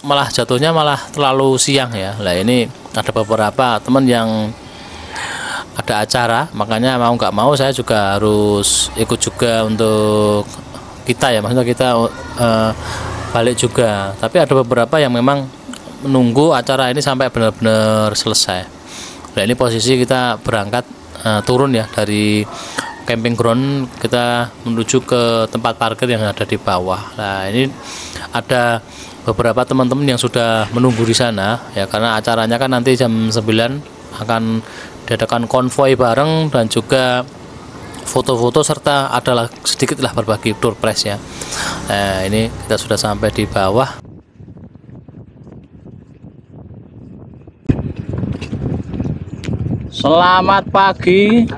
B: malah jatuhnya malah terlalu siang ya. Lah ini ada beberapa teman yang ada acara, makanya mau nggak mau saya juga harus ikut juga untuk kita ya, maksudnya kita balik juga. Tapi ada beberapa yang memang menunggu acara ini sampai benar-benar selesai. Nah ini posisi kita berangkat turun ya dari camping ground, kita menuju ke tempat parkir yang ada di bawah. Nah ini ada beberapa teman-teman yang sudah menunggu di sana ya, karena acaranya kan nanti jam 9 akan diadakan konvoi bareng dan juga foto-foto serta adalah sedikitlah berbagi door prize ya. Nah ini kita sudah sampai di bawah.
C: Selamat pagi.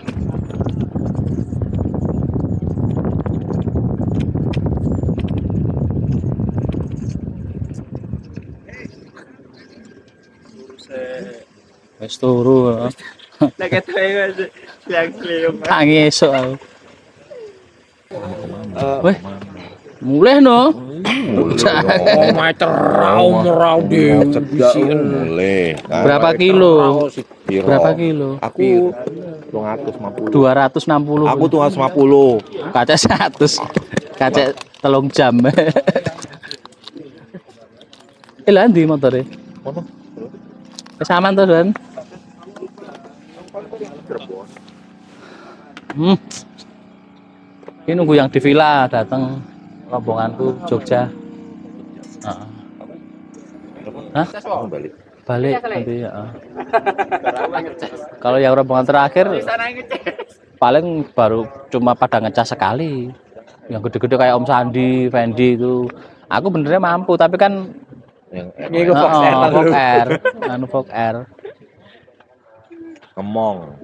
C: Wis turu.
F: Lagi tuh siang-siang.
C: Tangi esuk aku. Weh, mulai no. Berapa kilo? Berapa kilo?
K: Aku
C: 260.
K: Aku 250.
C: Kaca 100. Kaca 3 jam. Lah ndi motore?
K: Ono.
C: Kesamaan to, Dan? Ini nunggu yang di villa datang rombonganku Jogja. Hah? Balik nanti ya. Kalau yang rombongan terakhir paling baru cuma pada ngecas sekali. Yang gede-gede kayak Om Sandi, Fendi itu. Aku benernya mampu, tapi kan ini Fox Air.
K: Ngemong.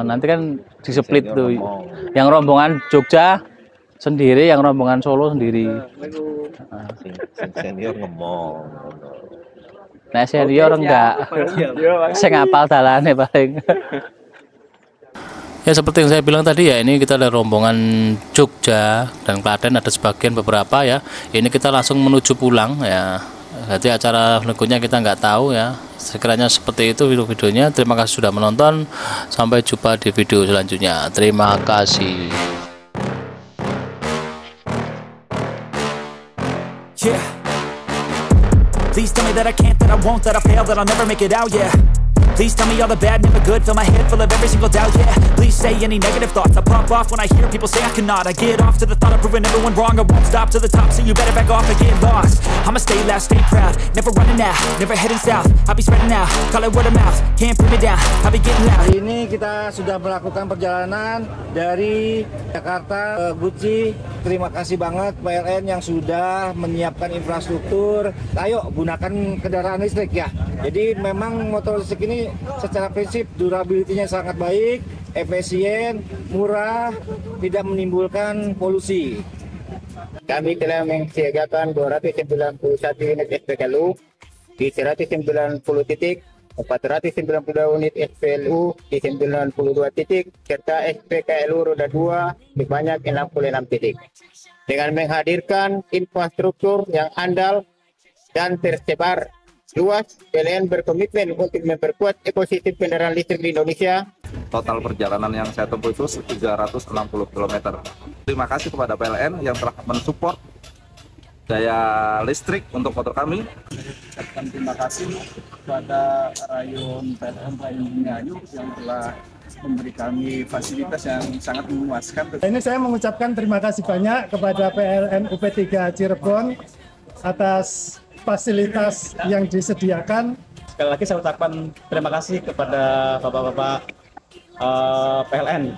C: Nanti kan diseplit tuh. Yang rombongan Jogja sendiri, yang rombongan Solo sendiri.
K: Senior ngemong.
C: Nah senior enggak. Saya ngapal dalane paling.
B: Ya seperti yang saya bilang tadi ya, ini kita ada rombongan Jogja dan Klaten, ada sebagian beberapa ya. Ini kita langsung menuju pulang ya. Jadi acara berikutnya kita nggak tahu ya. Sekiranya seperti itu video-videonya. Terima kasih sudah menonton. Sampai jumpa di video selanjutnya. Terima kasih.
D: Yeah. Please tell me that I can't, that I won't, that I fail, that I'll never make it out, yeah. Please tell me all the bad, never good. Fill my head full of every single doubt, yeah. Please say any negative thoughts. I pop off when I hear people say I cannot. I get off to the thought of proving everyone wrong. I won't stop to the top, so you better back off and get lost. I'ma stay loud, stay proud, never running out, never heading south. I'll be spreading out, call it word of mouth. Can't put me down, I'll be getting loud.
L: Hari ini kita sudah melakukan perjalanan dari Jakarta ke Guci. Terima kasih banget PLN yang sudah menyiapkan infrastruktur. Ayo gunakan kendaraan listrik ya. Jadi memang motor listrik ini secara prinsip durability-nya sangat baik, efisien, murah, tidak menimbulkan polusi.
M: Kami telah mensiagakan 291 unit SPKLU di 190 titik, 492 unit SPLU di 92 titik, serta SPKLU roda 2 di banyak 66 titik. Dengan menghadirkan infrastruktur yang andal dan tersebar luas, PLN berkomitmen untuk memperkuat ekosistem kendaraan listrik di Indonesia.
N: Total perjalanan yang saya tempuh itu 360 km. Terima kasih kepada PLN yang telah mensupport daya listrik untuk motor kami.
O: Terima kasih kepada Rayon PLN Rayon Bumi Ayu yang telah memberi kami fasilitas yang sangat memuaskan.
P: Ini saya mengucapkan terima kasih banyak kepada PLN UP3 Cirebon atas fasilitas yang disediakan.
Q: Sekali lagi saya ucapkan terima kasih kepada bapak-bapak PLN.